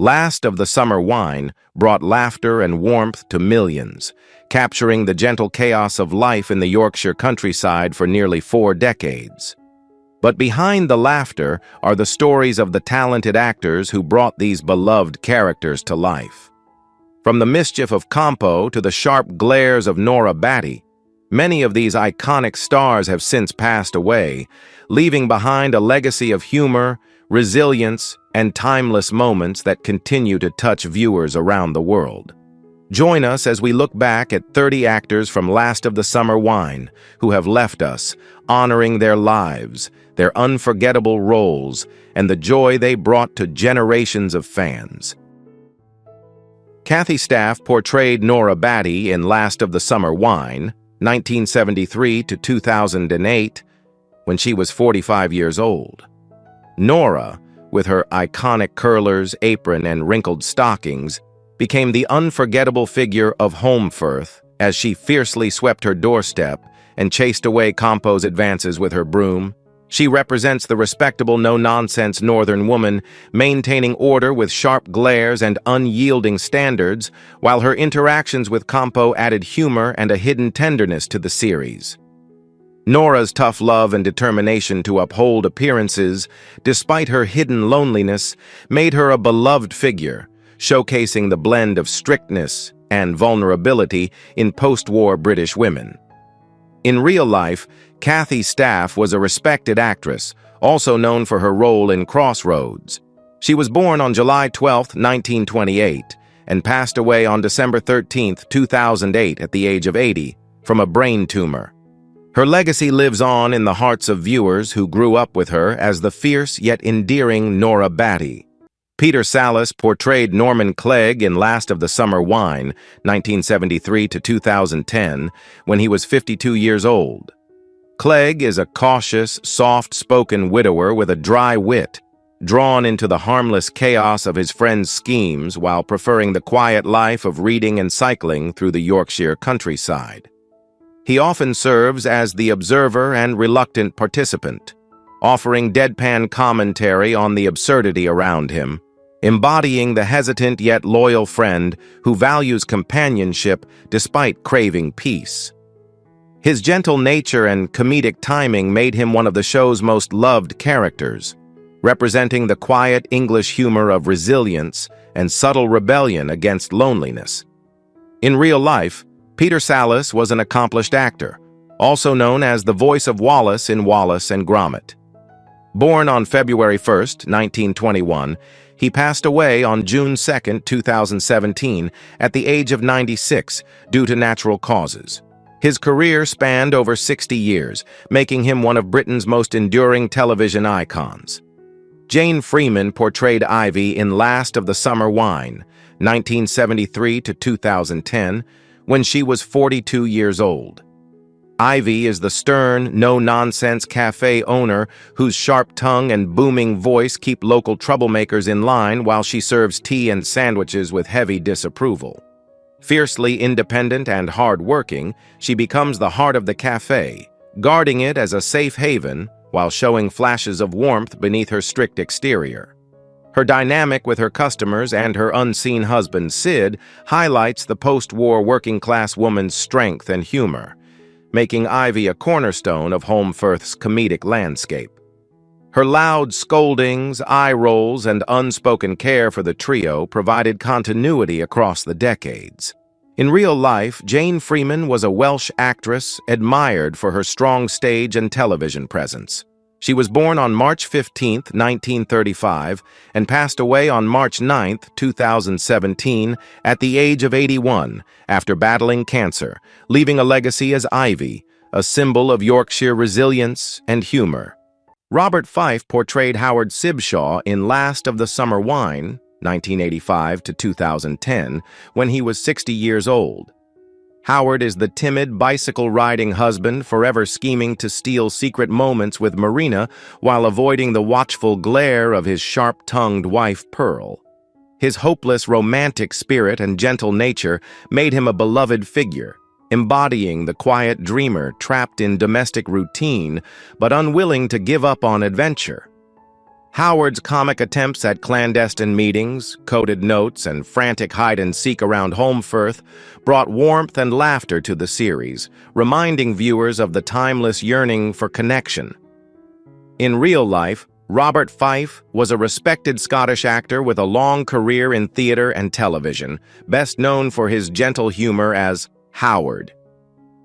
Last of the Summer Wine brought laughter and warmth to millions, capturing the gentle chaos of life in the Yorkshire countryside for nearly 4 decades. But behind the laughter are the stories of the talented actors who brought these beloved characters to life. From the mischief of Campo to the sharp glares of Dora Bryan, many of these iconic stars have since passed away, leaving behind a legacy of humor, resilience, and timeless moments that continue to touch viewers around the world. Join us as we look back at 30 actors from Last of the Summer Wine who have left us, honoring their lives, their unforgettable roles, and the joy they brought to generations of fans. Kathy Staf portrayed Dora Bryan in Last of the Summer Wine, 1973 to 2008, when she was 45 years old. Nora, with her iconic curlers, apron, and wrinkled stockings, became the unforgettable figure of Holmfirth as she fiercely swept her doorstep and chased away Campo's advances with her broom. She represents the respectable, no-nonsense northern woman, maintaining order with sharp glares and unyielding standards, while her interactions with Campo added humor and a hidden tenderness to the series. Nora's tough love and determination to uphold appearances, despite her hidden loneliness, made her a beloved figure, showcasing the blend of strictness and vulnerability in post-war British women. In real life, Kathy Staf was a respected actress, also known for her role in Crossroads. She was born on July 12, 1928, and passed away on December 13, 2008 at the age of 80, from a brain tumor. Her legacy lives on in the hearts of viewers who grew up with her as the fierce yet endearing Dora Bryan. Peter Salis portrayed Norman Clegg in Last of the Summer Wine, 1973 to 2010, when he was 52 years old. Clegg is a cautious, soft-spoken widower with a dry wit, drawn into the harmless chaos of his friends' schemes while preferring the quiet life of reading and cycling through the Yorkshire countryside. He often serves as the observer and reluctant participant, offering deadpan commentary on the absurdity around him, embodying the hesitant yet loyal friend who values companionship despite craving peace. His gentle nature and comedic timing made him one of the show's most loved characters, representing the quiet English humor of resilience and subtle rebellion against loneliness. In real life, Peter Salis was an accomplished actor, also known as the voice of Wallace in Wallace and Gromit. Born on February 1, 1921, he passed away on June 2, 2017, at the age of 96 due to natural causes. His career spanned over 60 years, making him one of Britain's most enduring television icons. Jane Freeman portrayed Ivy in Last of the Summer Wine, 1973 to 2010, when she was 42 years old. Ivy is the stern, no-nonsense cafe owner whose sharp tongue and booming voice keep local troublemakers in line while she serves tea and sandwiches with heavy disapproval. Fiercely independent and hard-working, she becomes the heart of the cafe, guarding it as a safe haven while showing flashes of warmth beneath her strict exterior. Her dynamic with her customers and her unseen husband, Sid, highlights the post-war working-class woman's strength and humor, making Ivy a cornerstone of Holmfirth's comedic landscape. Her loud scoldings, eye rolls, and unspoken care for the trio provided continuity across the decades. In real life, Jane Freeman was a Welsh actress admired for her strong stage and television presence. She was born on March 15, 1935, and passed away on March 9, 2017, at the age of 81, after battling cancer, leaving a legacy as Ivy, a symbol of Yorkshire resilience and humor. Robert Fife portrayed Howard Sibshaw in Last of the Summer Wine, 1985 to 2010, when he was 60 years old. Howard is the timid, bicycle-riding husband forever scheming to steal secret moments with Marina while avoiding the watchful glare of his sharp-tongued wife, Pearl. His hopeless, romantic spirit and gentle nature made him a beloved figure, embodying the quiet dreamer trapped in domestic routine but unwilling to give up on adventure. Howard's comic attempts at clandestine meetings, coded notes, and frantic hide-and-seek around Holmfirth brought warmth and laughter to the series, reminding viewers of the timeless yearning for connection. In real life, Robert Fife was a respected Scottish actor with a long career in theater and television, best known for his gentle humor as Howard.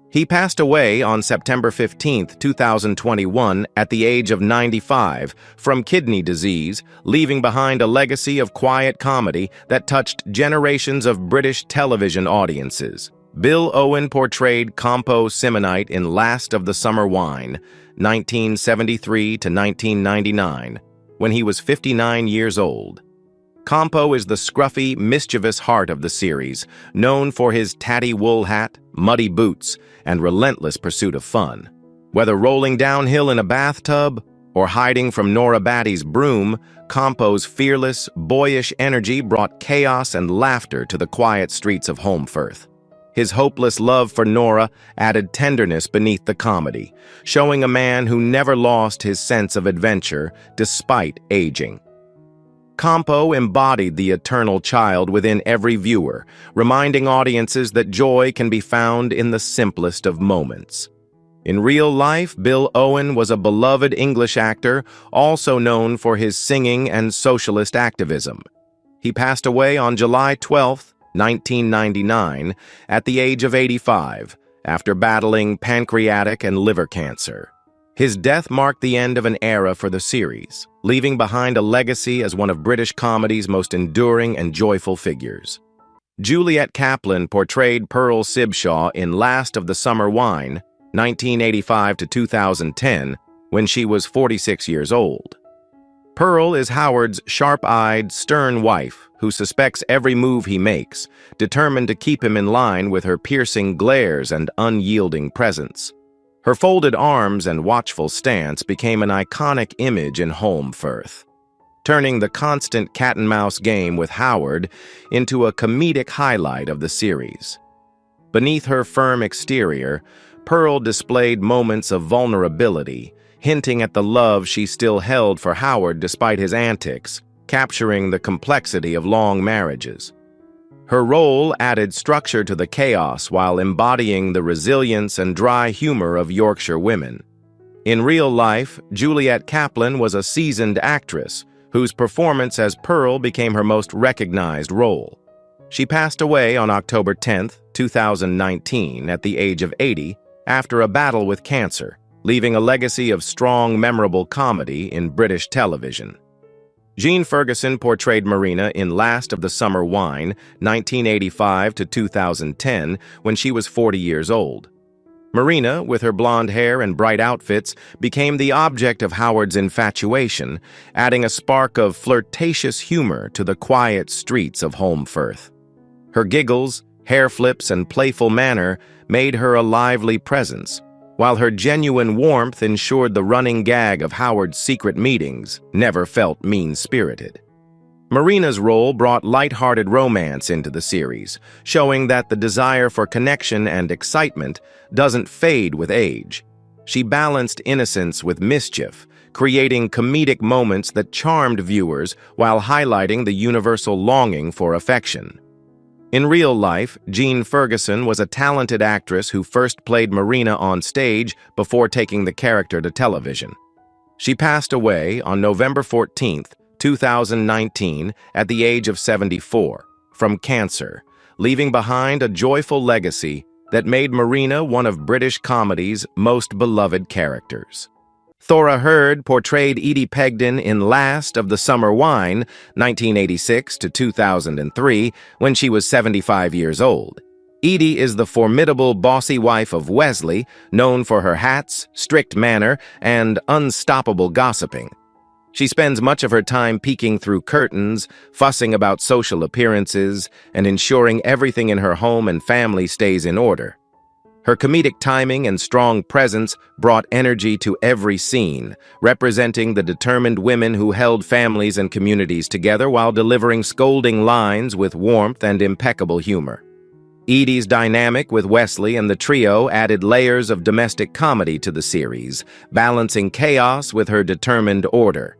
He passed away on September 15, 2021, at the age of 95 from kidney disease, leaving behind a legacy of quiet comedy that touched generations of British television audiences. Bill Owen portrayed Compo Simonite in Last of the Summer Wine, 1973 to 1999, when he was 59 years old. Compo is the scruffy, mischievous heart of the series, known for his tatty wool hat, muddy boots, and relentless pursuit of fun. Whether rolling downhill in a bathtub or hiding from Nora Batty's broom, Compo's fearless, boyish energy brought chaos and laughter to the quiet streets of Holmfirth. His hopeless love for Nora added tenderness beneath the comedy, showing a man who never lost his sense of adventure despite aging. Compo embodied the eternal child within every viewer, reminding audiences that joy can be found in the simplest of moments. In real life, Bill Owen was a beloved English actor, also known for his singing and socialist activism. He passed away on July 12, 1999, at the age of 85, after battling pancreatic and liver cancer. His death marked the end of an era for the series, leaving behind a legacy as one of British comedy's most enduring and joyful figures. Juliet Kaplan portrayed Pearl Sibshaw in Last of the Summer Wine, 1985 to 2010, when she was 46 years old. Pearl is Howard's sharp-eyed, stern wife who suspects every move he makes, determined to keep him in line with her piercing glares and unyielding presence. Her folded arms and watchful stance became an iconic image in Holmfirth, turning the constant cat-and-mouse game with Howard into a comedic highlight of the series. Beneath her firm exterior, Pearl displayed moments of vulnerability, hinting at the love she still held for Howard despite his antics, capturing the complexity of long marriages. Her role added structure to the chaos while embodying the resilience and dry humor of Yorkshire women. In real life, Juliet Kaplan was a seasoned actress whose performance as Pearl became her most recognized role. She passed away on October 10, 2019, at the age of 80, after a battle with cancer, leaving a legacy of strong, memorable comedy in British television. Jean Ferguson portrayed Marina in Last of the Summer Wine, 1985 to 2010, when she was 40 years old. Marina, with her blonde hair and bright outfits, became the object of Howard's infatuation, adding a spark of flirtatious humor to the quiet streets of Holmfirth. Her giggles, hair flips, and playful manner made her a lively presence, while her genuine warmth ensured the running gag of Howard's secret meetings never felt mean-spirited. Marina's role brought light-hearted romance into the series, showing that the desire for connection and excitement doesn't fade with age. She balanced innocence with mischief, creating comedic moments that charmed viewers while highlighting the universal longing for affection. In real life, Jean Ferguson was a talented actress who first played Marina on stage before taking the character to television. She passed away on November 14, 2019, at the age of 74, from cancer, leaving behind a joyful legacy that made Marina one of British comedy's most beloved characters. Thora Herd portrayed Edie Pegden in Last of the Summer Wine, 1986 to 2003, when she was 75 years old. Edie is the formidable, bossy wife of Wesley, known for her hats, strict manner, and unstoppable gossiping. She spends much of her time peeking through curtains, fussing about social appearances, and ensuring everything in her home and family stays in order. Her comedic timing and strong presence brought energy to every scene, representing the determined women who held families and communities together while delivering scolding lines with warmth and impeccable humor. Edie's dynamic with Wesley and the trio added layers of domestic comedy to the series, balancing chaos with her determined order.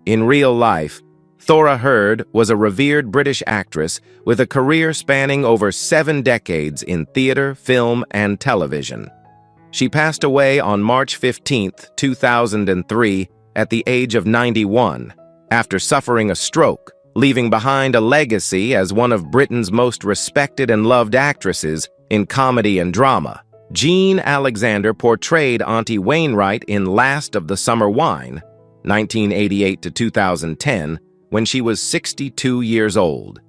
In real life, Thora Herd was a revered British actress with a career spanning over 7 decades in theater, film, and television. She passed away on March 15, 2003, at the age of 91, after suffering a stroke, leaving behind a legacy as one of Britain's most respected and loved actresses in comedy and drama. Jean Alexander portrayed Auntie Wainwright in Last of the Summer Wine, 1988 to 2010, when she was 62 years old.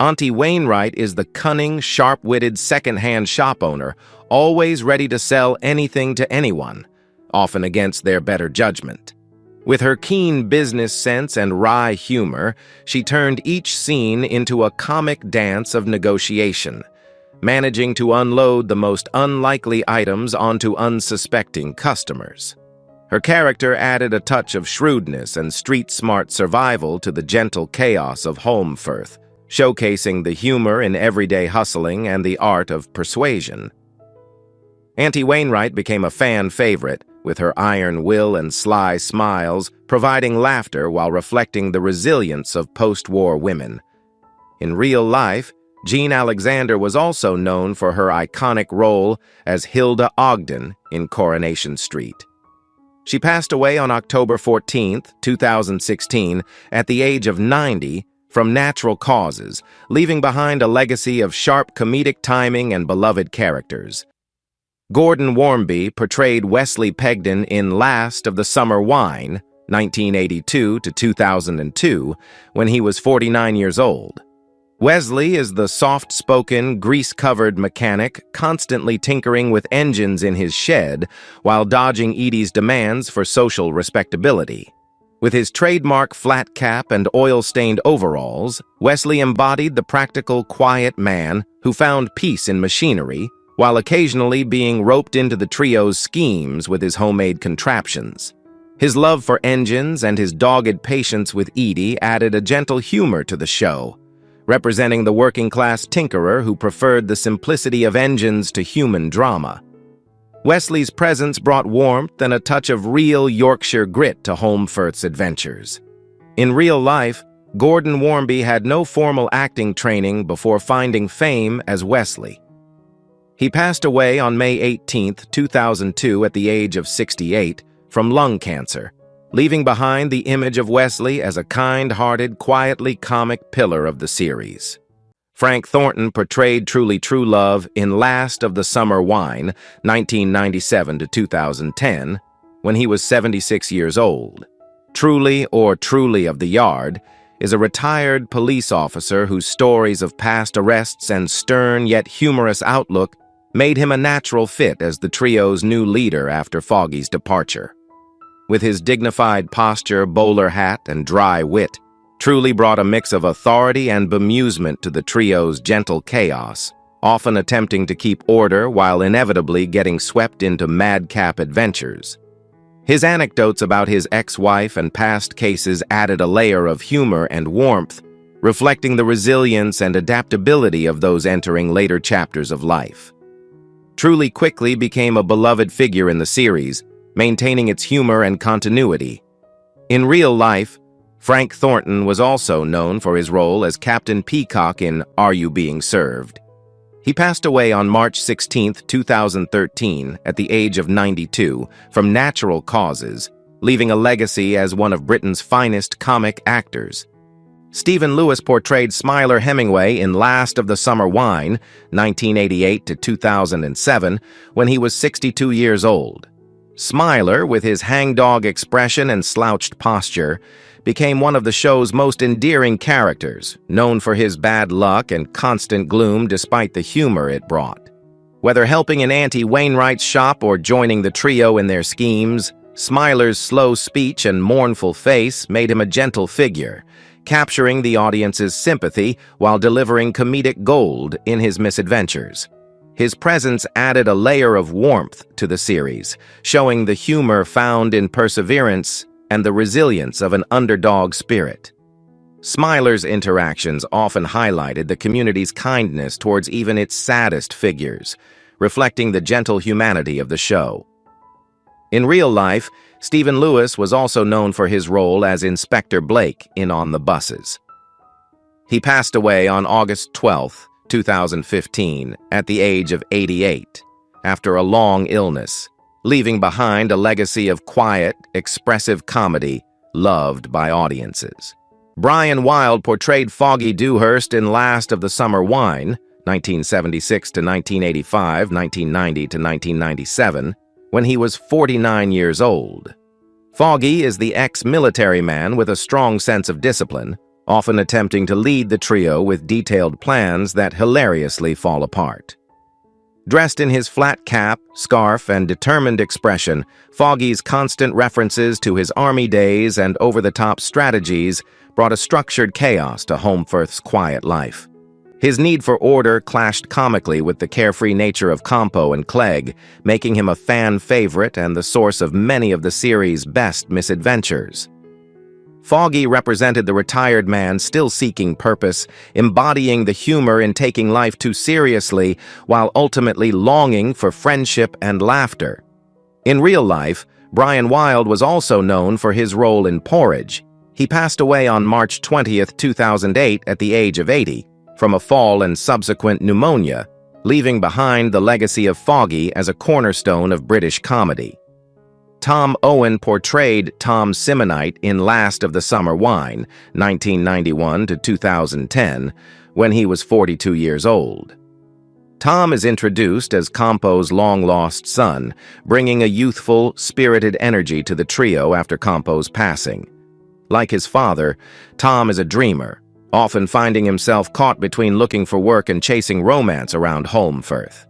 Auntie Wainwright is the cunning, sharp-witted second-hand shop owner, always ready to sell anything to anyone, often against their better judgment. With her keen business sense and wry humor, she turned each scene into a comic dance of negotiation, managing to unload the most unlikely items onto unsuspecting customers. Her character added a touch of shrewdness and street-smart survival to the gentle chaos of Holmfirth, showcasing the humor in everyday hustling and the art of persuasion. Auntie Wainwright became a fan favorite, with her iron will and sly smiles providing laughter while reflecting the resilience of post-war women. In real life, Jean Alexander was also known for her iconic role as Hilda Ogden in Coronation Street. She passed away on October 14, 2016, at the age of 90 from natural causes, leaving behind a legacy of sharp comedic timing and beloved characters. Gordon Warby portrayed Wesley Pegden in Last of the Summer Wine, 1982 to 2002, when he was 49 years old. Wesley is the soft-spoken, grease-covered mechanic constantly tinkering with engines in his shed while dodging Edie's demands for social respectability. With his trademark flat cap and oil-stained overalls, Wesley embodied the practical, quiet man who found peace in machinery while occasionally being roped into the trio's schemes with his homemade contraptions. His love for engines and his dogged patience with Edie added a gentle humor to the show, representing the working-class tinkerer who preferred the simplicity of engines to human drama. Wesley's presence brought warmth and a touch of real Yorkshire grit to Holmfirth's adventures. In real life, Gordon Warby had no formal acting training before finding fame as Wesley. He passed away on May 18, 2002, at the age of 68, from lung cancer, leaving behind the image of Wesley as a kind-hearted, quietly comic pillar of the series. Frank Thornton portrayed Truly True Love in Last of the Summer Wine, 1997 to 2010, when he was 76 years old. Truly, or Truly of the Yard, is a retired police officer whose stories of past arrests and stern yet humorous outlook made him a natural fit as the trio's new leader after Foggy's departure. With his dignified posture, bowler hat, and dry wit, Truly brought a mix of authority and bemusement to the trio's gentle chaos, often attempting to keep order while inevitably getting swept into madcap adventures. His anecdotes about his ex-wife and past cases added a layer of humor and warmth, reflecting the resilience and adaptability of those entering later chapters of life. Truly quickly became a beloved figure in the series, maintaining its humor and continuity. In real life, Frank Thornton was also known for his role as Captain Peacock in Are You Being Served? He passed away on March 16, 2013, at the age of 92, from natural causes, leaving a legacy as one of Britain's finest comic actors. Stephen Lewis portrayed Smiler Hemingway in Last of the Summer Wine, 1988 to 2007, when he was 62 years old. Smiler, with his hangdog expression and slouched posture, became one of the show's most endearing characters, known for his bad luck and constant gloom despite the humor it brought. Whether helping in Auntie Wainwright's shop or joining the trio in their schemes, Smiler's slow speech and mournful face made him a gentle figure, capturing the audience's sympathy while delivering comedic gold in his misadventures. His presence added a layer of warmth to the series, showing the humor found in perseverance and the resilience of an underdog spirit. Smiler's interactions often highlighted the community's kindness towards even its saddest figures, reflecting the gentle humanity of the show. In real life, Stephen Lewis was also known for his role as Inspector Blake in On the Buses. He passed away on August 12, 2015, at the age of 88, after a long illness, leaving behind a legacy of quiet, expressive comedy loved by audiences. Brian Wilde portrayed Foggy Dewhurst in Last of the Summer Wine, 1976 to 1985, 1990 to 1997, when he was 49 years old. Foggy is the ex-military man with a strong sense of discipline, often attempting to lead the trio with detailed plans that hilariously fall apart. Dressed in his flat cap, scarf, and determined expression, Foggy's constant references to his army days and over-the-top strategies brought a structured chaos to Holmfirth's quiet life. His need for order clashed comically with the carefree nature of Compo and Clegg, making him a fan favorite and the source of many of the series' best misadventures. Foggy represented the retired man still seeking purpose, embodying the humor in taking life too seriously while ultimately longing for friendship and laughter. In real life, Brian Wilde was also known for his role in Porridge. He passed away on March 20, 2008 at the age of 80, from a fall and subsequent pneumonia, leaving behind the legacy of Foggy as a cornerstone of British comedy. Tom Owen portrayed Tom Simonite in Last of the Summer Wine, 1991 to 2010, when he was 42 years old. Tom is introduced as Compo's long-lost son, bringing a youthful, spirited energy to the trio after Compo's passing. Like his father, Tom is a dreamer, often finding himself caught between looking for work and chasing romance around Holmfirth.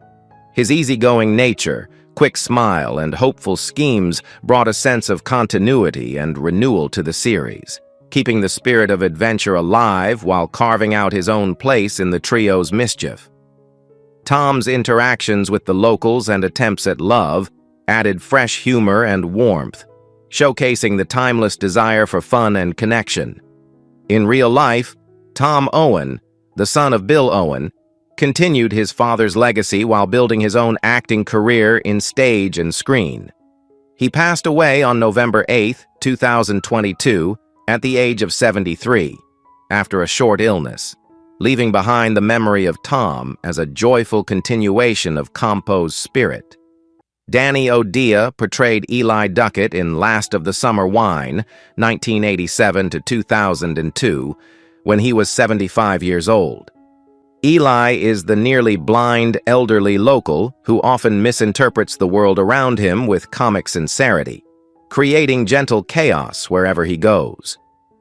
His easygoing nature, quick smile, and hopeful schemes brought a sense of continuity and renewal to the series, keeping the spirit of adventure alive while carving out his own place in the trio's mischief. Tom's interactions with the locals and attempts at love added fresh humor and warmth, showcasing the timeless desire for fun and connection. In real life, Tom Owen, the son of Bill Owen, continued his father's legacy while building his own acting career in stage and screen. He passed away on November 8, 2022, at the age of 73, after a short illness, leaving behind the memory of Tom as a joyful continuation of Compo's spirit. Danny Odia portrayed Eli Duckett in Last of the Summer Wine, 1987 to 2002, when he was 75 years old. Eli is the nearly blind, elderly local who often misinterprets the world around him with comic sincerity, creating gentle chaos wherever he goes.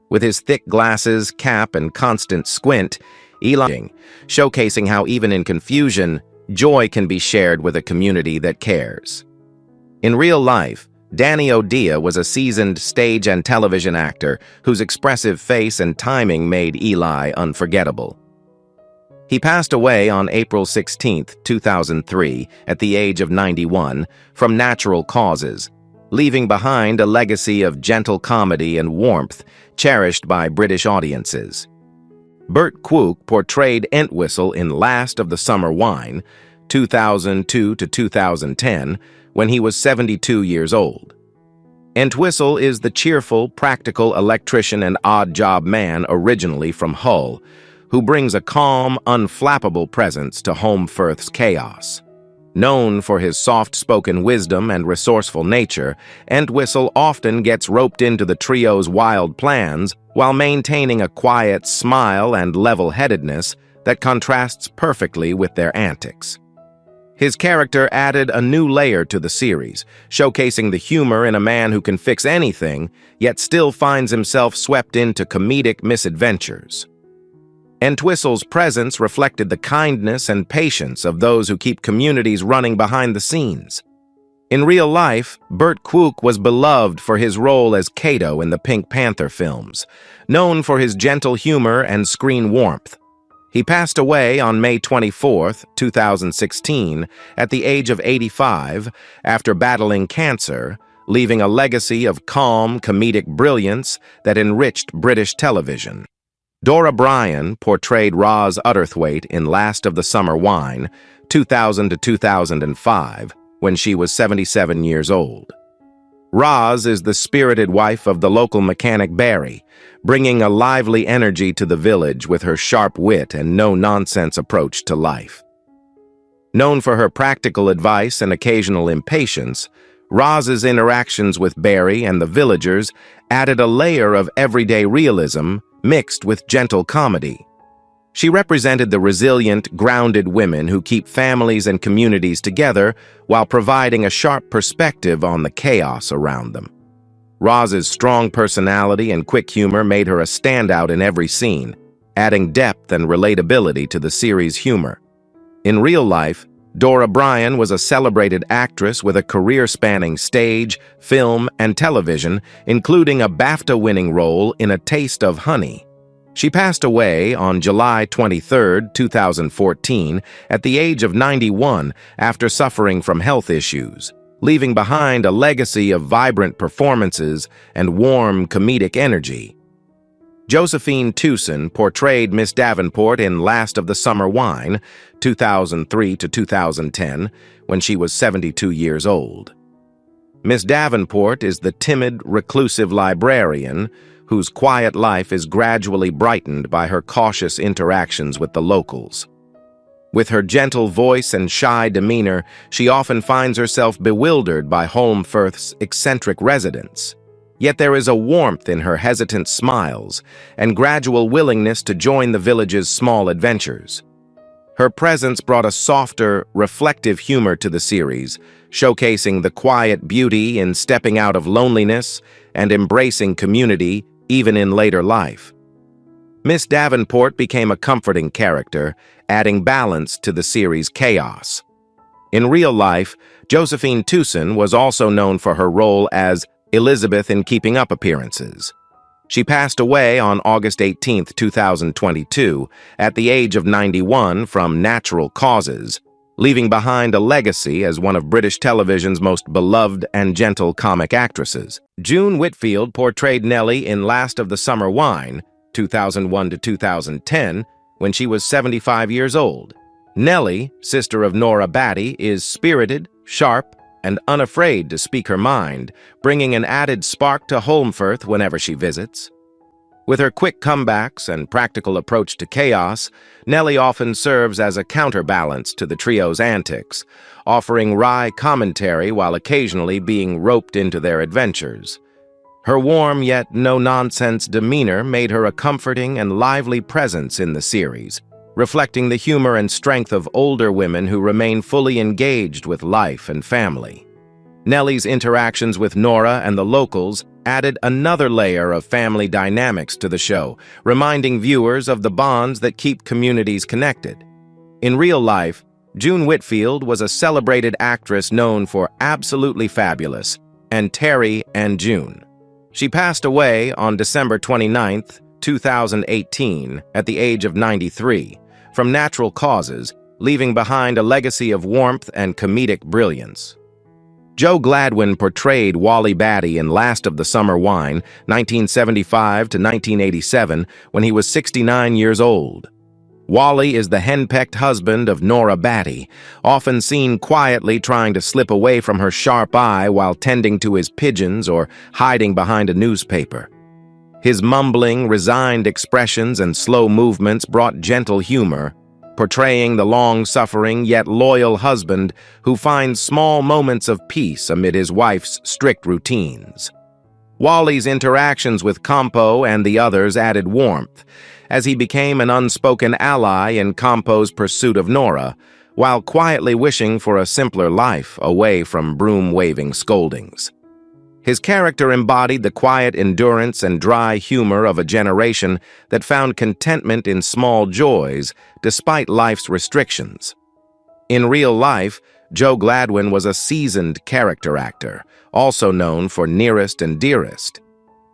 With his thick glasses, cap, and constant squint, Eli showcasing how even in confusion, joy can be shared with a community that cares. In real life, Danny Odia was a seasoned stage and television actor whose expressive face and timing made Eli unforgettable. He passed away on April 16, 2003, at the age of 91, from natural causes, leaving behind a legacy of gentle comedy and warmth cherished by British audiences. Bert Wicks portrayed Entwistle in Last of the Summer Wine, 2002 to 2010, when he was 72 years old. Entwistle is the cheerful, practical electrician and odd-job man originally from Hull, who brings a calm, unflappable presence to Holmfirth's chaos. Known for his soft-spoken wisdom and resourceful nature, Entwistle often gets roped into the trio's wild plans while maintaining a quiet smile and level-headedness that contrasts perfectly with their antics. His character added a new layer to the series, showcasing the humor in a man who can fix anything, yet still finds himself swept into comedic misadventures. Entwistle's presence reflected the kindness and patience of those who keep communities running behind the scenes. In real life, Bert Wicks was beloved for his role as Kato in the Pink Panther films, known for his gentle humor and screen warmth. He passed away on May 24, 2016, at the age of 85, after battling cancer, leaving a legacy of calm, comedic brilliance that enriched British television. Dora Bryan portrayed Roz Utterthwaite in Last of the Summer Wine, 2000 to 2005, when she was 77 years old. Roz is the spirited wife of the local mechanic Barry, bringing a lively energy to the village with her sharp wit and no-nonsense approach to life. Known for her practical advice and occasional impatience, Roz's interactions with Barry and the villagers added a layer of everyday realism mixed with gentle comedy. She represented the resilient, grounded women who keep families and communities together while providing a sharp perspective on the chaos around them. Roz's strong personality and quick humor made her a standout in every scene, adding depth and relatability to the series' humor. In real life, Dora Bryan was a celebrated actress with a career spanning stage, film, and television, including a BAFTA-winning role in A Taste of Honey. She passed away on July 23, 2014, at the age of 91 after suffering from health issues, leaving behind a legacy of vibrant performances and warm comedic energy. Josephine Tusen portrayed Miss Davenport in Last of the Summer Wine, 2003 to 2010, when she was 72 years old. Miss Davenport is the timid, reclusive librarian whose quiet life is gradually brightened by her cautious interactions with the locals. With her gentle voice and shy demeanor, she often finds herself bewildered by Holmfirth's eccentric residents. Yet there is a warmth in her hesitant smiles and gradual willingness to join the village's small adventures. Her presence brought a softer, reflective humor to the series, showcasing the quiet beauty in stepping out of loneliness and embracing community even in later life. Miss Davenport became a comforting character, adding balance to the series' chaos. In real life, Josephine Tusen was also known for her role as Elizabeth in Keeping Up appearances. She passed away on August 18, 2022, at the age of 91 from natural causes, leaving behind a legacy as one of British television's most beloved and gentle comic actresses. June Whitfield portrayed Nellie in Last of the Summer Wine, 2001 to 2010, when she was 75 years old. Nellie, sister of Nora Batty, is spirited, sharp, and unafraid to speak her mind, bringing an added spark to Holmfirth whenever she visits. With her quick comebacks and practical approach to chaos, Nellie often serves as a counterbalance to the trio's antics, offering wry commentary while occasionally being roped into their adventures. Her warm yet no-nonsense demeanor made her a comforting and lively presence in the series, reflecting the humor and strength of older women who remain fully engaged with life and family. Nellie's interactions with Nora and the locals added another layer of family dynamics to the show, reminding viewers of the bonds that keep communities connected. In real life, June Whitfield was a celebrated actress known for Absolutely Fabulous and Terry and June. She passed away on December 29, 2018, at the age of 93, from natural causes, leaving behind a legacy of warmth and comedic brilliance. Joe Gladwin portrayed Wally Batty in Last of the Summer Wine, 1975 to 1987, when he was 69 years old. Wally is the henpecked husband of Nora Batty, often seen quietly trying to slip away from her sharp eye while tending to his pigeons or hiding behind a newspaper. His mumbling, resigned expressions and slow movements brought gentle humor, portraying the long-suffering yet loyal husband who finds small moments of peace amid his wife's strict routines. Wally's interactions with Compo and the others added warmth, as he became an unspoken ally in Compo's pursuit of Nora, while quietly wishing for a simpler life away from broom-waving scoldings. His character embodied the quiet endurance and dry humor of a generation that found contentment in small joys despite life's restrictions. In real life, Joe Gladwin was a seasoned character actor, also known for Nearest and Dearest.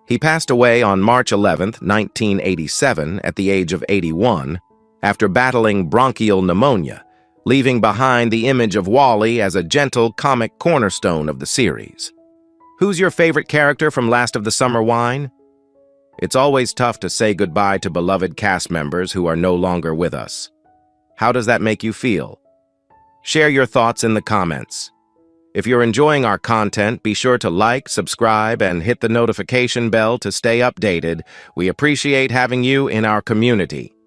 He passed away on March 11, 1987, at the age of 81, after battling bronchial pneumonia, leaving behind the image of Wally as a gentle comic cornerstone of the series. Who's your favorite character from Last of the Summer Wine? It's always tough to say goodbye to beloved cast members who are no longer with us. How does that make you feel? Share your thoughts in the comments. If you're enjoying our content, be sure to like, subscribe, and hit the notification bell to stay updated. We appreciate having you in our community.